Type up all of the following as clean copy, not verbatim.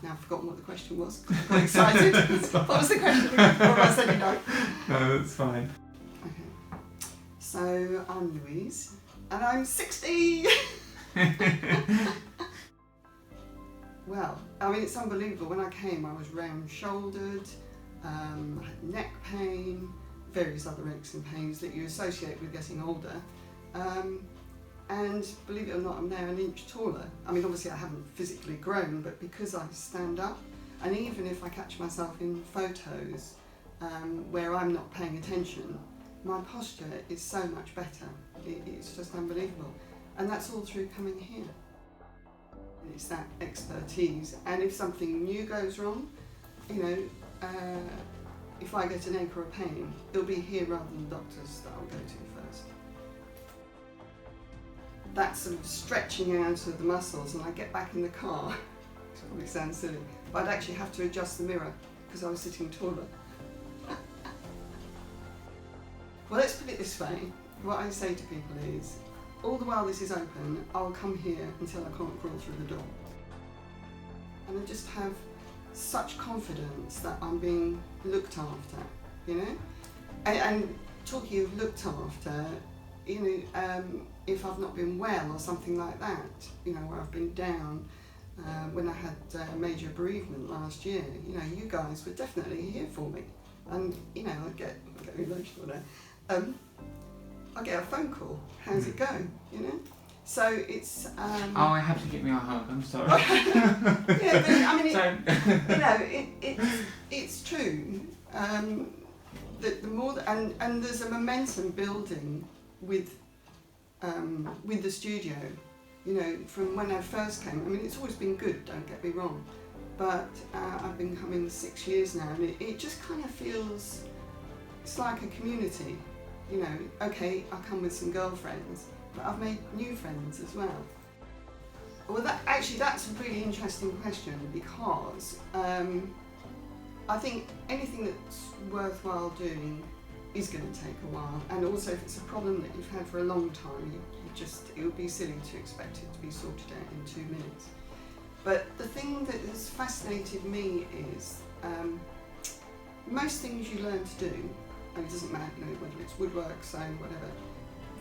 I've now forgotten what the question was. I got excited. What was the question? Or have I said no? No, that's fine. Okay. So I'm Louise, and I'm 60! Well, I mean, it's unbelievable. When I came, I was round-shouldered, I had neck pain, various other aches and pains that you associate with getting older. And believe it or not, I'm now an inch taller. I mean, obviously I haven't physically grown, but because I stand up, and even if I catch myself in photos where I'm not paying attention, my posture is so much better. It's just unbelievable. And that's all through coming here. It's that expertise, and if something new goes wrong, you know, if I get an ache or a pain, it'll be here rather than the doctors that I'll go to first. That sort of stretching out of the muscles, and I get back in the car, it probably sounds silly, but I'd actually have to adjust the mirror because I was sitting taller. Well, let's put it this way. What I say to people is, all the while this is open, I'll come here until I can't crawl through the door. And I just have such confidence that I'm being looked after, you know? And talking of looked after, you know, if I've not been well or something like that, you know, where I've been down, when I had a major bereavement last year, you know, you guys were definitely here for me. And, you know, I'll get emotional there. I'll get a phone call. How's it going? You know, so it's. Oh, I have to give me a hug. I'm sorry. Yeah, but I mean, you know, it's true. That the more and there's a momentum building with the studio. You know, from when I first came. I mean, it's always been good. Don't get me wrong, but I've been coming 6 years now, and it just kind of feels. It's like a community. You know, okay, I come with some girlfriends, but I've made new friends as well. Well, that's a really interesting question, because I think anything that's worthwhile doing is going to take a while, and also if it's a problem that you've had for a long time, it would be silly to expect it to be sorted out in 2 minutes. But the thing that has fascinated me is most things you learn to do, and it doesn't matter, you know, whether it's woodwork, sewing, whatever,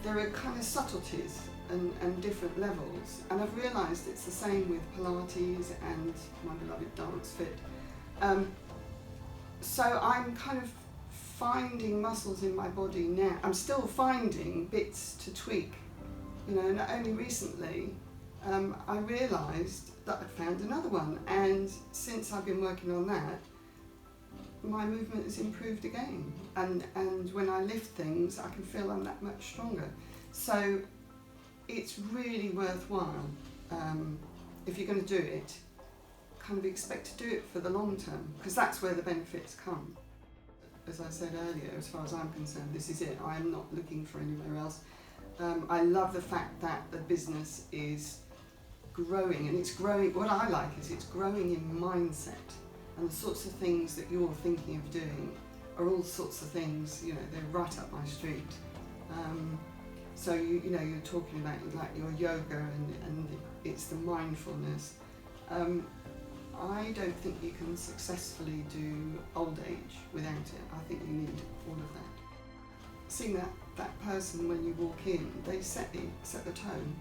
there are kind of subtleties and different levels, and I've realised it's the same with Pilates and my beloved Dance Fit. So I'm kind of finding muscles in my body now. I'm still finding bits to tweak, you know, and only recently I realised that I'd found another one, and since I've been working on that, my movement has improved again, and when I lift things I can feel I'm that much stronger. So it's really worthwhile, if you're going to do it, kind of expect to do it for the long term, because that's where the benefits come. As I said earlier, as far as I'm concerned, this is it. I am not looking for anywhere else. I love the fact that the business is growing, and it's growing. What I like is it's growing in mindset. And the sorts of things that you're thinking of doing are all sorts of things, you know, they're right up my street. So you know, you're talking about like your yoga and it's the mindfulness. I don't think you can successfully do old age without it. I think you need all of that. Seeing that person when you walk in, they set the tone,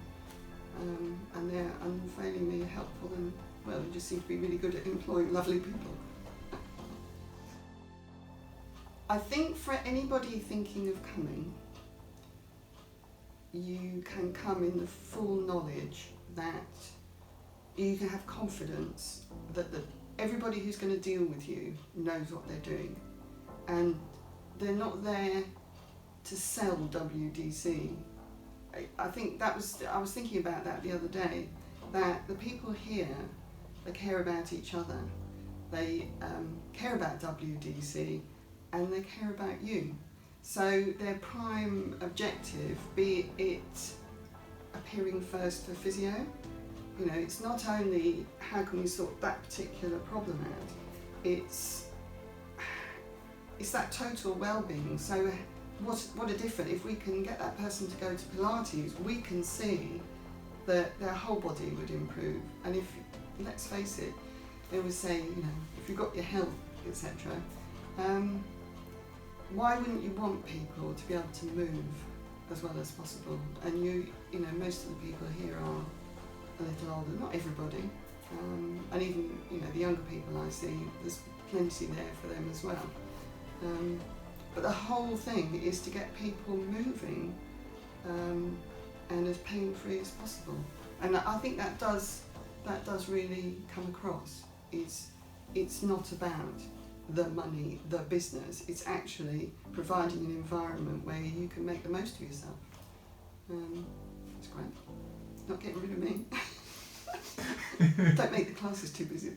and they're unfailingly helpful, and well, you just seem to be really good at employing lovely people. I think for anybody thinking of coming, you can come in the full knowledge that you can have confidence that everybody who's going to deal with you knows what they're doing, and they're not there to sell WDC. I think I was thinking about that the other day, that the people here, they care about each other, they care about WDC, and they care about you. So their prime objective, be it appearing first for physio, you know, it's not only how can we sort that particular problem out, it's that total well-being. So what a difference, if we can get that person to go to Pilates, we can see that their whole body would improve. And if, let's face it, they always say, you know, if you've got your health, etc., why wouldn't you want people to be able to move as well as possible? And you know, most of the people here are a little older, not everybody, and even, you know, the younger people I see, there's plenty there for them as well. But the whole thing is to get people moving and as pain-free as possible. And I think that does really come across. It's not about the money, the business. It's actually providing an environment where you can make the most of yourself. It's great. Not getting rid of me. Don't make the classes too busy.